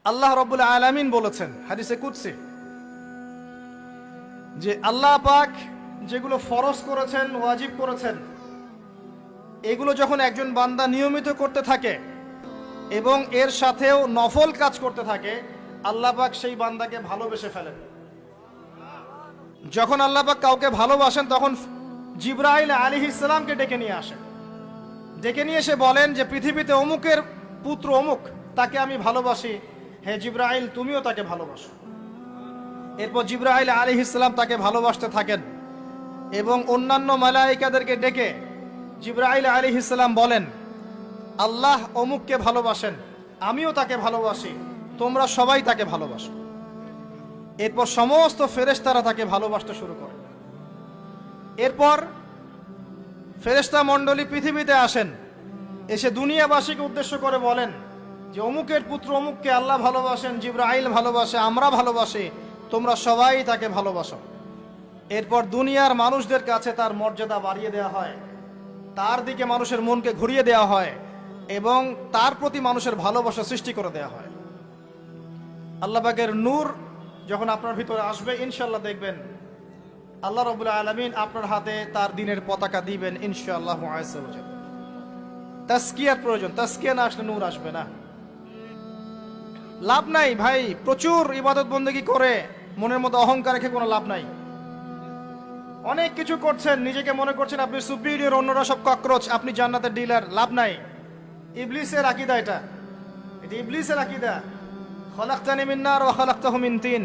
আল্লাহ রাব্বুল আলামিন বলেছেন হাদিসে কুদসি যে আল্লাহ পাক যেগুলো ফরজ করেছেন, ওয়াজিব করেছেন, এগুলো যখন একজন বান্দা নিয়মিত করতে থাকে এবং এর সাথেও নফল কাজ করতে থাকে, আল্লাহ পাক সেই বান্দাকে ভালোবেসে ফেলেন। যখন আল্লাহ পাক কাউকে ভালোবাসেন তখন জিবরাইল আলাইহিস সালামকে ডেকে নিয়ে আসেন। ডেকে নিয়ে এসে বলেন যে পৃথিবীতে অমুকের পুত্র অমুক, তাকে আমি ভালোবাসি, হে জিবরাইল তুমিও তাকে ভালোবাসো। এরপর জিবরাইল আলাইহিস সালাম তাকে ভালোবাসতে থাকেন এবং অন্যান্য মালায়েকাদেরকে ডেকে জিবরাইল আলাইহিস সালাম বলেন, আল্লাহ অমুককে ভালোবাসেন, আমিও তাকে ভালোবাসি, তোমরা সবাই তাকে ভালোবাসো। এরপর সমস্ত ফেরেশতারা তাকে ভালোবাসতে শুরু করে। এরপর ফেরেশতা মণ্ডলী পৃথিবীতে আসেন, এসে দুনিয়াবাসীকে উদ্দেশ্য করে বলেন যে অমুকের পুত্র অমুককে আল্লাহ ভালোবাসেন, জিবরাইল ভালোবাসে, আমরা ভালোবাসি, তোমরা সবাই তাকে ভালোবাসো। এরপর দুনিয়ার মানুষদের কাছে তার মর্যাদা বাড়িয়ে দেওয়া হয়, তার দিকে মানুষের মনকে ঘুরিয়ে দেওয়া হয় এবং তার প্রতি মানুষের ভালোবাসা সৃষ্টি করে দেওয়া হয়। আল্লাহ পাকের নূর যখন আপনার ভিতরে আসবে, ইনশাআল্লাহ দেখবেন আল্লাহ রাব্বুল আলামিন আপনার হাতে তার দ্বীনের পতাকা দিবেন ইনশাআল্লাহ আযজা ওয়া জাল্লা। তাসকিয়ার প্রয়োজন, তাসকিয়া না আসলে নূর আসবে না। লাভ নাই ভাই, প্রচুর ইবাদত বন্দেগী করে মনের মধ্যে অহংকার রেখে কোনো লাভ নাই। অনেক কিছু করছেন, নিজেকে মনে করছেন আপনি সুপিরিয়র, অন্যরা সব ককরোচ, আপনি জান্নাতের ডিলার, লাভ নাই। ইবলিসের আকীদা এটা ইবলিসের আকীদা, খলাকতানি মিন নার ওয়া খলাকতাহু মিন তিন।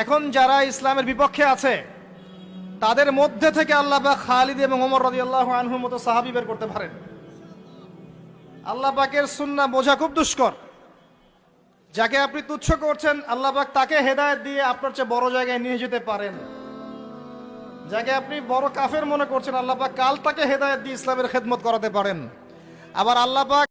এখন যারা ইসলামের বিপক্ষে আছে তাদের মধ্যে থেকে আল্লাহ পাক খালিদ এবং ওমর রাদিয়াল্লাহু আনহুর মতো সাহাবী বের করতে পারেন। আল্লাহ পাকের সুন্নাহ বোঝা খুব দুষ্কর। যাকে আপনি তুচ্ছ করছেন, আল্লাহ পাক তাকে হেদায়েত দিয়ে আপনার চেয়ে বড় জায়গায় নিয়ে যেতে পারেন। যাকে আপনি বড় কাফের মনে করছেন, আল্লাহ পাক কাল তাকে হেদায়েত দিয়ে ইসলামের খেদমত করাতে পারেন। আবার আল্লাহ পাক